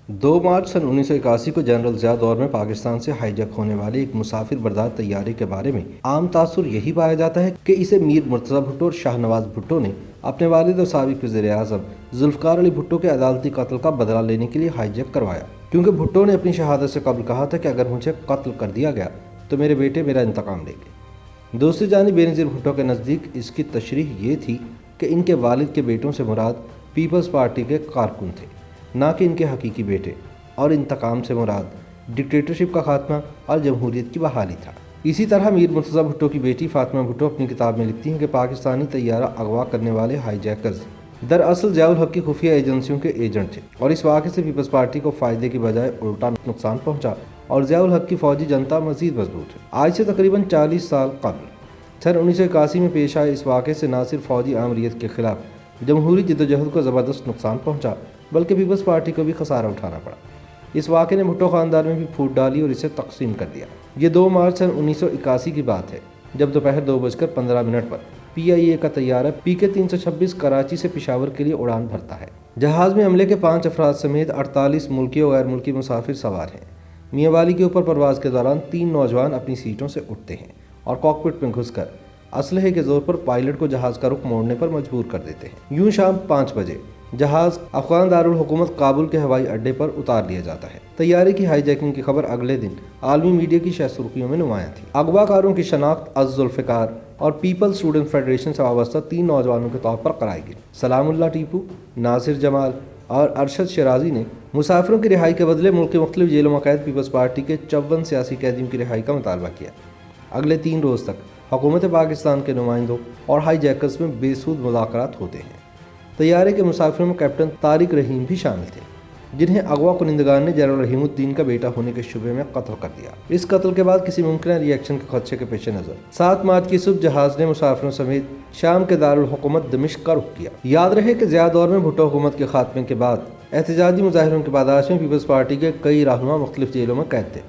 2 مارچ سن 1981 کو جنرل ضیاء دور میں پاکستان سے ہائی جیک ہونے والے ایک مسافر بردار طیارے کے بارے میں عام تاثر یہی پایا جاتا ہے کہ اسے میر مرتضی بھٹو اور شاہ نواز بھٹو نے اپنے والد اور سابق وزیر اعظم ذوالفقار علی بھٹو کے عدالتی قتل کا بدلہ لینے کے لیے ہائی جیک کروایا، کیونکہ بھٹو نے اپنی شہادت سے قبل کہا تھا کہ اگر مجھے قتل کر دیا گیا تو میرے بیٹے میرا انتقام لیں گے۔ دوسری جانب بے نظیر بھٹو کے نزدیک اس کی تشریح یہ تھی کہ ان کے والد کے بیٹوں سے مراد پیپلز پارٹی کے کارکن تھے، نہ کہ ان کے حقیقی بیٹے، اور انتقام سے مراد ڈکٹیٹرشپ کا خاتمہ اور جمہوریت کی بحالی تھا۔ اسی طرح میر مرتضی بھٹو کی بیٹی فاطمہ بھٹو اپنی کتاب میں لکھتی ہیں کہ پاکستانی طیارہ اغوا کرنے والے ہائی جیکرز دراصل ضیاء الحق کی خفیہ ایجنسیوں کے ایجنٹ تھے، اور اس واقعے سے پیپلز پارٹی کو فائدے کی بجائے الٹا نقصان پہنچا اور ضیاء الحق کی فوجی جنتا مزید مضبوط ہوئی۔ آج سے تقریباً 40 سال قبل سن 1981 میں پیش آئے اس واقعے سے نہ صرف فوجی آمریت کے خلاف جمہوری جدوجہد کو زبردست نقصان پہنچا، بلکہ پیپلز پارٹی کو بھی خسارہ اٹھانا پڑا۔ اس واقعے نے بھٹو خاندان میں بھی پھوٹ ڈالی اور اسے تقسیم کر دیا۔ یہ 2 مارچ سن 1981 کی بات ہے، جب دوپہر 2:15 پر PIA کا طیارہ PK 326 کراچی سے پشاور کے لیے اڑان بھرتا ہے۔ جہاز میں عملے کے 5 افراد سمیت 48 ملکی اور غیر ملکی مسافر سوار ہیں۔ میاں والی کے اوپر پرواز کے دوران 3 نوجوان اپنی سیٹوں سے اٹھتے ہیں اور کاکپٹ میں گھس کر اسلحے کے زور پر پائلٹ کو جہاز کا رخ موڑنے پر مجبور کر دیتے ہیں۔ یوں شام 5 بجے جہاز افغان دارالحکومت کابل کے ہوائی اڈے پر اتار لیا جاتا ہے۔ طیارے کی ہائی جیکنگ کی خبر اگلے دن عالمی میڈیا کی شہ سرخیوں میں نمایاں تھی۔ اغوا کاروں کی شناخت از ذوالفقار اور پیپلز اسٹوڈنٹ فیڈریشن سے وابستہ 3 نوجوانوں کے طور پر کرائی گئی۔ سلام اللہ ٹیپو، ناصر جمال اور ارشد شیرازی نے مسافروں کی رہائی کے بدلے ملک کے مختلف جیلوں میں قید پیپلز پارٹی کے 54 سیاسی قیدیوں کی رہائی کا مطالبہ کیا۔ اگلے 3 روز تک حکومت پاکستان کے نمائندوں اور ہائی جیکرز میں بے سود مذاکرات ہوتے ہیں۔ طیارے کے مسافروں میں کیپٹن طارق رحیم بھی شامل تھے، جنہیں اغوا کنندگان نے جنرل رحیم الدین کا بیٹا ہونے کے شبے میں قتل کر دیا۔ اس قتل کے بعد کسی ممکنہ ری ایکشن کے خدشے کے پیش نظر 7 مارچ کی صبح جہاز نے مسافروں سمیت شام کے دارالحکومت دمشق کا رخ کیا۔ یاد رہے کہ ضیاء دور میں بھٹو حکومت کے خاتمے کے بعد احتجاجی مظاہروں کی پاداش میں پیپلز پارٹی کے کئی رہنما مختلف جیلوں میں قید تھے،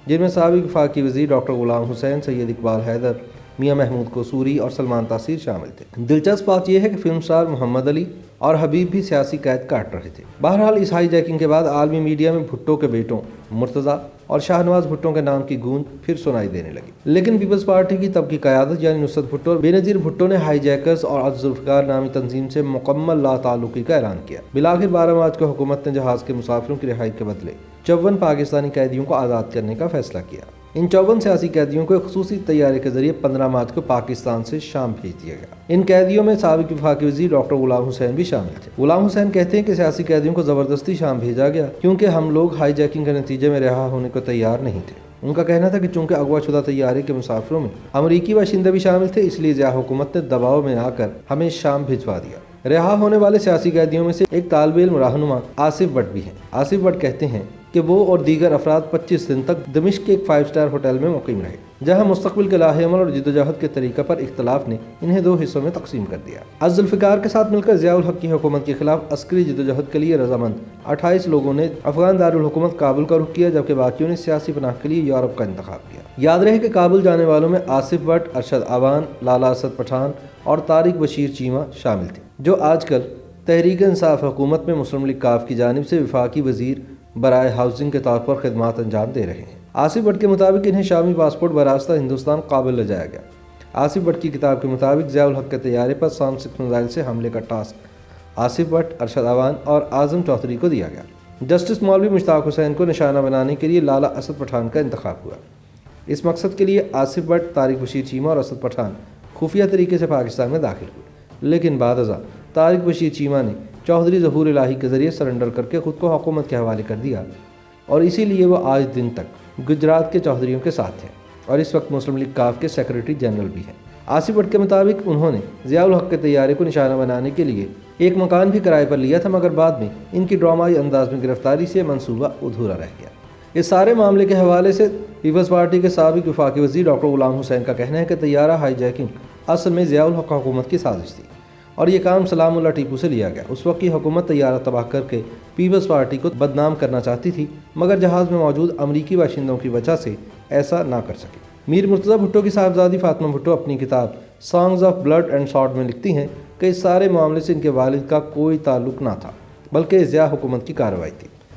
جن میں سابق وفاقی وزیر ڈاکٹر غلام حسین، سید اقبال حیدر، میاں محمود قصوری اور سلمان تاثیر شامل تھے۔ دلچسپ بات یہ ہے کہ فلم سٹار محمد علی اور حبیب بھی سیاسی قید کاٹ رہے تھے۔ بہرحال اس ہائی جیکنگ کے بعد عالمی میڈیا میں بھٹو کے بیٹوں مرتضی اور شاہ نواز بھٹو کے نام کی گونج پھر سنائی دینے لگی، لیکن پیپلز پارٹی کی تب کی قیادت یعنی نصرت بھٹو اور بے نظیر بھٹو نے ہائی جیکرز اور ذوالفقار نامی تنظیم سے مکمل لا تعلقی کا اعلان کیا۔ بالآخر 12 مارچ کو حکومت نے جہاز کے مسافروں کی رہائی کے بدلے 54 پاکستانی قیدیوں کو آزاد کرنے کا فیصلہ کیا۔ ان 54 سیاسی قیدیوں کو ایک خصوصی طیارے کے ذریعے 15 مارچ کو پاکستان سے شام بھیج دیا گیا۔ ان قیدیوں میں سابق وفاقی وزیر ڈاکٹر غلام حسین بھی شامل تھے۔ غلام حسین کہتے ہیں کہ سیاسی قیدیوں کو زبردستی شام بھیجا گیا کیونکہ ہم لوگ ہائی جیکنگ کے نتیجے میں رہا ہونے کو تیار نہیں تھے۔ ان کا کہنا تھا کہ چونکہ اغوا شدہ طیارے کے مسافروں میں امریکی باشندے بھی شامل تھے، اس لیے ضیاء حکومت نے دباؤ میں آ کر ہمیں شام بھجوا دیا۔ رہا ہونے والے سیاسی قیدیوں میں سے ایک طالب علم رہنما آصف بٹ بھی ہیں۔ آصف بٹ کہتے ہیں کہ وہ اور دیگر افراد 25 دن تک دمشق کے ایک 5 اسٹار ہوٹل میں مقیم رہے، جہاں مستقبل کے لاہ عمل اور جدوجہد کے طریقہ پر اختلاف نے انہیں 2 حصوں میں تقسیم کر دیا۔ از ذوالفقار کے ساتھ مل کر ضیاء الحق کی حکومت کے خلاف عسکری جدوجہد کے لیے رضامند 28 لوگوں نے افغان دارالحکومت کابل کا رخ کیا، جبکہ باقیوں نے سیاسی پناہ کے لیے یورپ کا انتخاب کیا۔ یاد رہے کہ کابل جانے والوں میں آصف بٹ، ارشد عوان، لالا اسد پٹھان اور طارق بشیر چیمہ شامل تھے، جو آج کل تحریک انصاف حکومت میں مسلم لیگ کاف کی جانب سے وفاقی وزیر برائے ہاؤسنگ کے طور پر خدمات انجام دے رہے ہیں۔ آصف بٹ کے مطابق انہیں شامی پاسپورٹ براستہ ہندوستان کابل لے جایا گیا۔ آصف بٹ کی کتاب کے مطابق ضیاء الحق کے طیارے پر سام 6 میزائل سے حملے کا ٹاسک آصف بٹ، ارشد عوان اور اعظم چودھری کو دیا گیا۔ جسٹس مولوی مشتاق حسین کو نشانہ بنانے کے لیے لالا اسد پٹھان کا انتخاب ہوا۔ اس مقصد کے لیے آصف بٹ، طارق بشیر چیمہ اور اسد پٹھان خفیہ طریقے سے پاکستان میں داخل ہوئے، لیکن بعد ازاں طارق بشیر چیمہ نے چودھری ظہور الہی کے ذریعے سرنڈر کر کے خود کو حکومت کے حوالے کر دیا، اور اسی لیے وہ آج دن تک گجرات کے چودھریوں کے ساتھ ہیں اور اس وقت مسلم لیگ کاف کے سیکرٹری جنرل بھی ہیں۔ آصف بٹ کے مطابق انہوں نے ضیاء الحق کے طیارے کو نشانہ بنانے کے لیے ایک مکان بھی کرائے پر لیا تھا، مگر بعد میں ان کی ڈرامائی انداز میں گرفتاری سے منصوبہ ادھورا رہ گیا۔ اس سارے معاملے کے حوالے سے پیپلز پارٹی کے سابق وفاقی وزیر ڈاکٹر غلام حسین کا کہنا ہے کہ طیارہ ہائی جیکنگ اصل میں ضیاء الحق حکومت کی سازش تھی اور یہ کام سلام اللہ ٹیپو سے لیا گیا۔ اس وقت کی حکومت طیارہ تباہ کر کے پیپلز پارٹی کو بدنام کرنا چاہتی تھی، مگر جہاز میں موجود امریکی باشندوں کی وجہ سے ایسا نہ کر سکی۔ میر مرتضی بھٹو کی صاحبزادی فاطمہ بھٹو اپنی کتاب songs of blood and sword میں لکھتی ہیں کہ اس سارے معاملے سے ان کے والد کا کوئی تعلق نہ تھا، بلکہ ضیاء حکومت کی کارروائی تھی۔